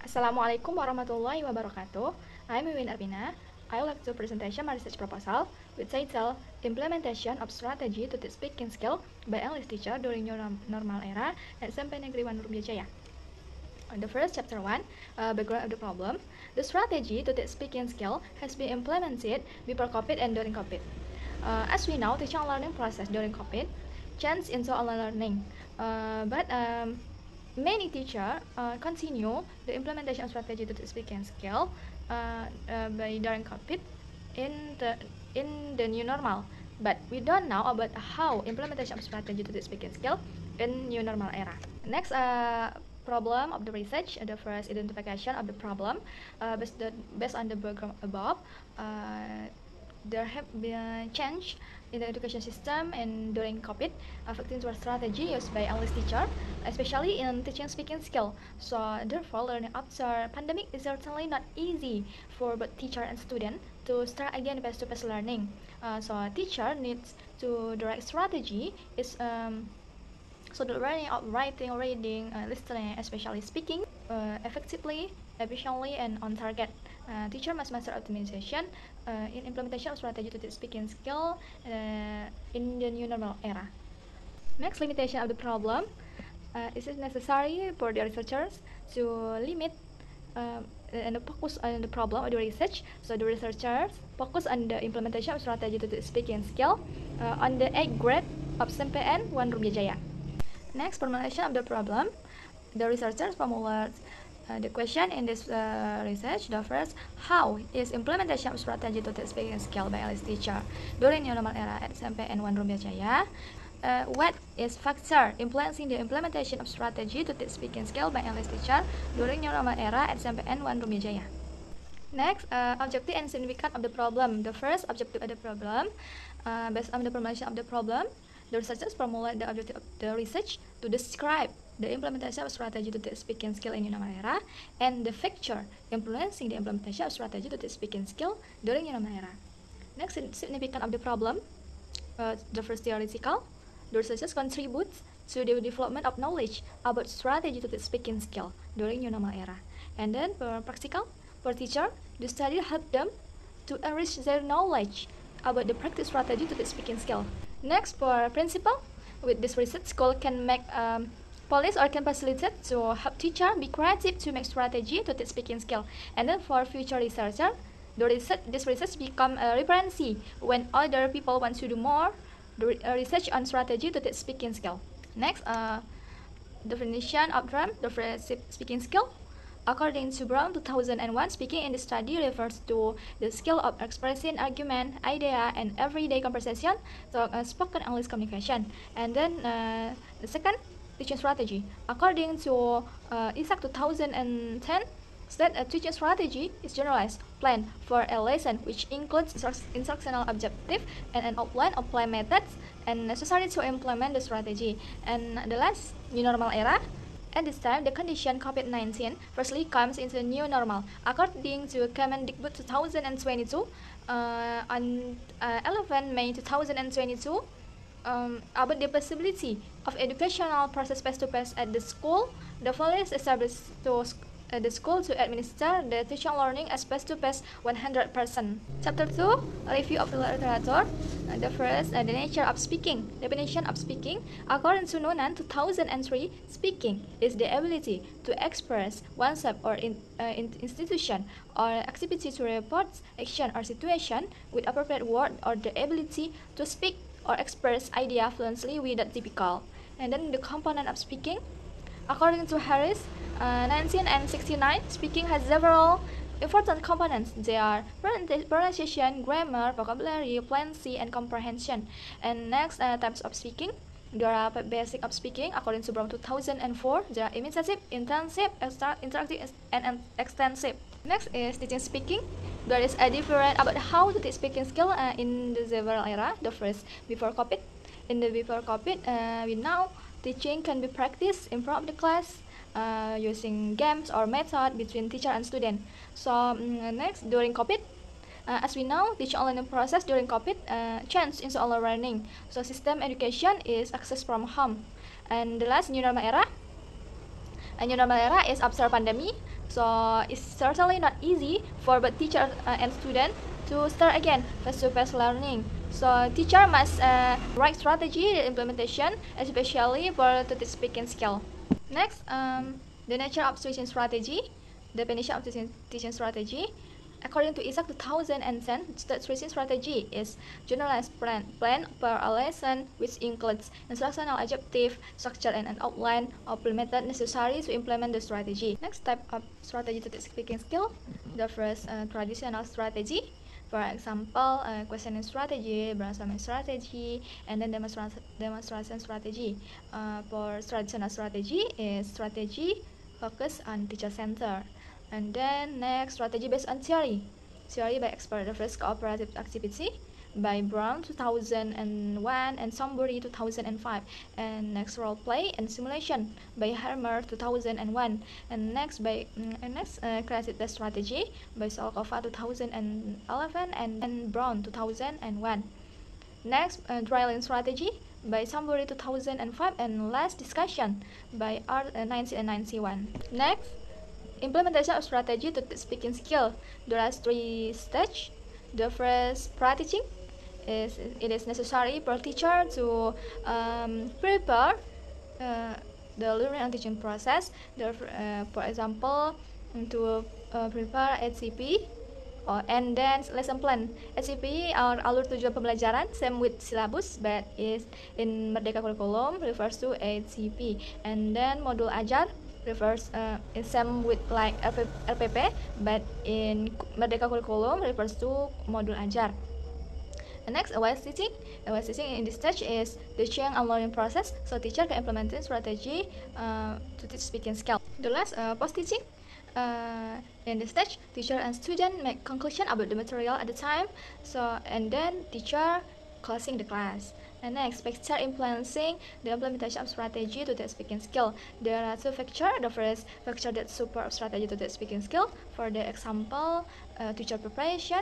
Assalamualaikum warahmatullahi wabarakatuh. I'm Wiwin Arbina. I would like to presentation my research proposal with title Implementation of Strategy to Teach Speaking Skill by English Teacher During New Normal Era at SMP Negeri 1 Rumjajaya. The first chapter 1, background of the problem. The strategy to teach speaking skill has been implemented before COVID and during COVID. As we know, teaching and learning process during COVID changed into online learning, but many teachers continue the implementation of strategy to teach speaking skill by during COVID in the new normal. But we don't know about how implementation of strategy to teach speaking skill in new normal era. Next, problem of the research. The first identification of the problem based on the background above. There have been change in the education system and during COVID, affecting to strategy used by English teacher, especially in teaching speaking skill. So therefore, learning after pandemic is certainly not easy for both teacher and student to start again face-to-face learning. So teacher needs to direct strategy is so the learning of writing, reading, listening, especially speaking, effectively, efficiently, and on target. Teacher must master optimization in implementation of strategy to teach speaking skill in the new normal era. Next, limitation of the problem. Is it necessary for the researchers to limit and focus on the problem of the research? So the researchers focus on the implementation of strategy to teach speaking skill on the 8th grade of SMPN 1 Rumjajaya. Next, formulation of the problem. The researchers formulate the question in this research. The first, how is implementation of strategy to teach speaking skill by English teacher during new normal era at SMPN 1 Rumjajaya? What is factor influencing the implementation of strategy to teach speaking skill by English teacher during new normal era at SMPN 1 Rumjajaya? Next, objective and significance of the problem. The first objective of the problem, based on the formulation of the problem, the researchers formulate the objective of the research to describe the implementation of strategy to teach speaking skill in new normal era and the factor influencing the implementation of strategy to teach speaking skill during new normal era. Next, significance of the problem, the first theoretical. The researchers contribute to the development of knowledge about strategy to teach speaking skill during new normal era. And then for practical, for teacher, the study help them to enrich their knowledge about the practice strategy to teach speaking skill. Next, for principal, with this research, school can make policy or can facilitate to help teacher be creative to make strategy to teach speaking skill. And then for future researcher, this research become a reference when other people want to do more research on strategy to teach speaking skill. Next, definition of term, the phrase speaking skill. According to Brown 2001, speaking in the study refers to the skill of expressing argument, idea, and everyday conversation, so spoken English communication. And then the second, teaching strategy. According to Isaac 2010, that a teaching strategy is generalized plan for a lesson which includes instructional objective and an outline of play methods and necessary to implement the strategy. And the last, new normal era. At this time, the condition COVID-19 firstly comes into new normal. According to Kemendikbud 2022, on 11 May 2022, about the possibility of educational process face-to-face at the school, the policy established to the school to administer the teaching and learning as face-to-face 100%. Chapter 2, review of the literature. The first, the nature of speaking. Definition of speaking. According to Noonan 2003, speaking is the ability to express oneself or institution or activity to report action or situation with appropriate word or the ability to speak or express idea fluently without difficulty. And then the component of speaking. According to Harris, 1969, speaking has several important components. They are pronunciation, grammar, vocabulary, fluency, and comprehension. And next, types of speaking. There are basic of speaking. According to Brown 2004, there are imitative, intensive, interactive, and extensive. Next is teaching speaking. There is a difference about how to teach speaking skill in the several era. The first, before COVID. In the before COVID, we know teaching can be practiced in front of the class using games or method between teacher and student. So next, during COVID, as we know, teaching learning process during COVID changed into online learning. So system education is accessed from home. And the last, new normal era. A new normal era is after pandemic. So it's certainly not easy for both teacher and student to start again face-to-face learning. So teacher must write strategy and implementation, especially for the speaking skill. Next, the nature of teaching strategy. Definition of teaching strategy. According to ISAC 2010, the teaching strategy is generalized plan per a lesson which includes instructional objective, structure, and an outline of the method necessary to implement the strategy. Next type of strategy to teach speaking skill. The first, traditional strategy. For example, questioning strategy, brainstorming strategy, and then demonstration strategy. For traditional strategy is strategy focused on teacher center. And then next, strategy based on theory. Theory by expert refers cooperative activity by Brown 2001 and Sombury 2005. And next, role play and simulation by Harmer 2001. And next creative based strategy by Solkova 2011 and Brown 2001. Next, drilling strategy by Sombury 2005 and last discussion by R 1991. Next, implementation of strategy to speaking skill. There are 3 stages. The first, practicing. It is necessary for teacher to prepare the learning and teaching process. For example, to prepare HCP and then lesson plan. HCP or alur tujuan pembelajaran, same with syllabus, but is in Merdeka Curriculum refers to HCP. And then modul ajar refers same with like RPP, but in Merdeka Curriculum refers to modul ajar. And next, advanced teaching. Advanced teaching in this stage is the teaching and learning process, so teacher can implement strategy to teach speaking skill. The last, post teaching. In this stage, teacher and student make conclusion about the material at the time. So and then teacher closing the class. And next, factor influencing the implementation of strategy to teach speaking skill. There are 2 factors. The first factor that support strategy to teach speaking skill. For the example, teacher preparation,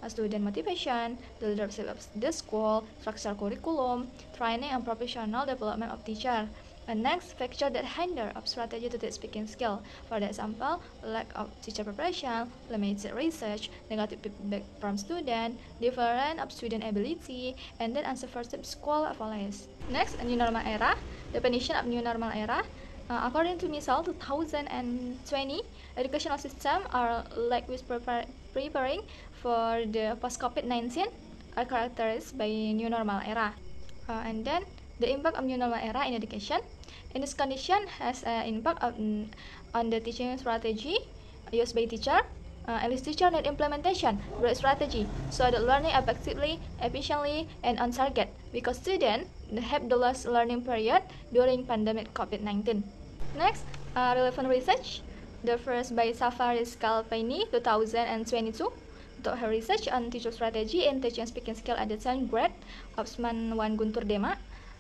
student motivation, the leadership of the school, structure curriculum, training and professional development of teacher. And next, factor that hinder of strategy to teach speaking skill. For the example, lack of teacher preparation, limited research, negative feedback from student, difference of student ability, and then unsupportive school evaluation. Next, a new normal era. Definition of new normal era. According to MISAL 2020, educational system are like with preparing for the post-COVID-19 are characterized by new normal era. And then the impact of new normal era in education. In this condition has an impact on the teaching strategy used by teacher. At least teacher need implementation great strategy so that learning effectively, efficiently, and on target, because students have the last learning period during pandemic COVID-19. Next, relevant research. The first by Safari Scalpini 2022. Untuk her research on teacher strategy and teaching speaking skill at the 10th grade of Osman Wan Guntur Dema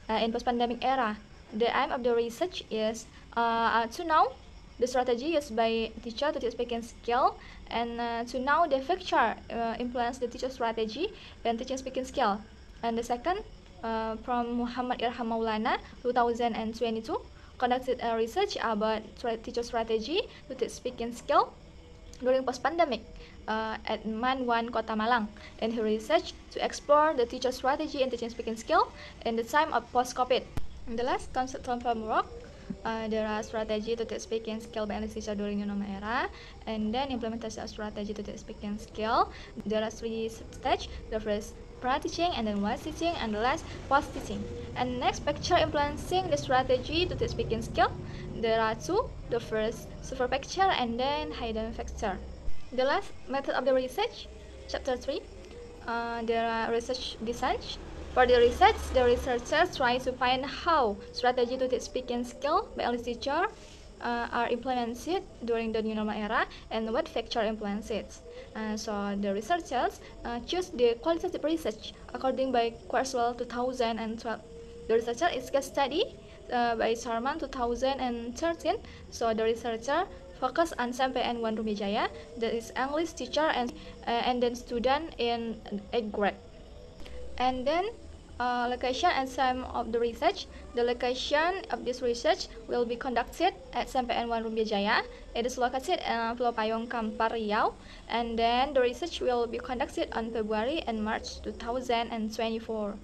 in post-pandemic era. The aim of the research is to know the strategy used by teacher to teach speaking skill and to know the factor influence the teacher strategy and teaching speaking skill. And the second, from Muhammad Irham Maulana 2022, conducted a research about teacher strategy to teach speaking skill during post-pandemic at Man 1 Kota Malang, and he researched to explore the teacher strategy and teaching speaking skill in the time of post-COVID. In the last conceptual framework, there are strategy to teach speaking skill by English teacher during new normal era, and then implementation of strategy to teach speaking skill. There are 3 stages. The first, pre-teaching, and then while teaching, and the last, post-teaching. And next, picture influencing the strategy to teach speaking skill. There are 2. The first, super picture, and then hidden factor. The last, method of the research. Chapter 3. There are research design. For the research, the researchers try to find how strategy to teach speaking skill by English teacher are implemented during the new normal era and what factor influence it. So the researchers choose the qualitative research according by Kurzweil 2012. The researcher is case study by Sharman 2013. So the researcher focus on Sampean Wan Rumijaya, that is English teacher and then student in 8th grade. And then Location and time of the research. The location of this research will be conducted at SMPN 1 Rumbia Jaya. It is located in Pulau Payung, Kampar, Riau. And then the research will be conducted on February and March 2024.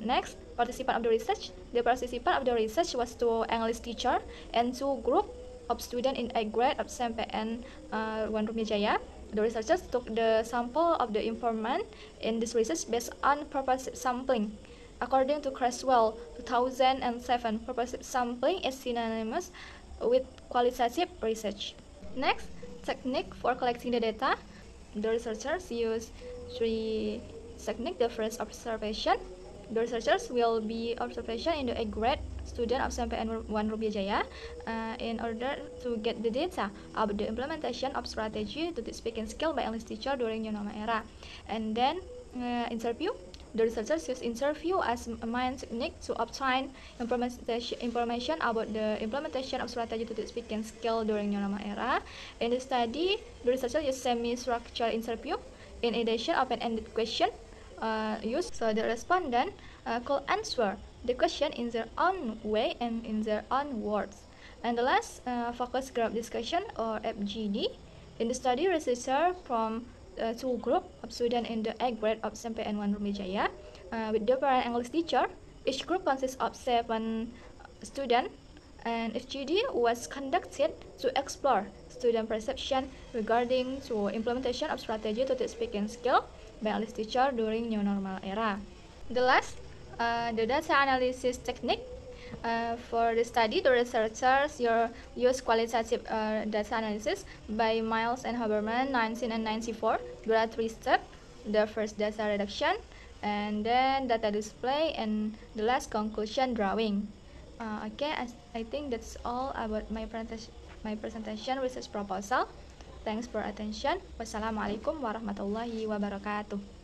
Next, participant of the research. The participant of the research was two English teacher and two group of students in A grade of SMPN 1 Rumbia Jaya. The researchers took the sample of the informant in this research based on purposive sampling. According to Creswell 2007, purposive sampling is synonymous with qualitative research. Next, technique for collecting the data. The researchers use three techniques. The first, observation. The researchers will be observation in the A grade student of SMPN 1 Rumbia Jaya in order to get the data about the implementation of strategy to teach speaking skill by English teacher during new normal era. And then interview. The researchers use interview as a main technique to obtain information about the implementation of strategy to teach speaking skill during new normal era. In the study, the researchers use semi-structured interview. In addition, open-ended question used, so the respondent could answer the question in their own way and in their own words. And the last, focus group discussion or FGD. In the study, researchers from two groups of students in the A grade of SMPN 1 Rumbia Jaya with different English teacher. Each group consists of 7 students, and FGD was conducted to explore student perception regarding to implementation of strategy to teach speaking skill by English teacher during new normal era. The last, the data analysis technique. For the study, the researchers use qualitative data analysis by Miles and Haberman 1994. There are 3 steps. The first, data reduction, and then data display, and the last, conclusion drawing. Okay, I think that's all about my presentation research proposal. Thanks for attention. Wassalamualaikum warahmatullahi wabarakatuh.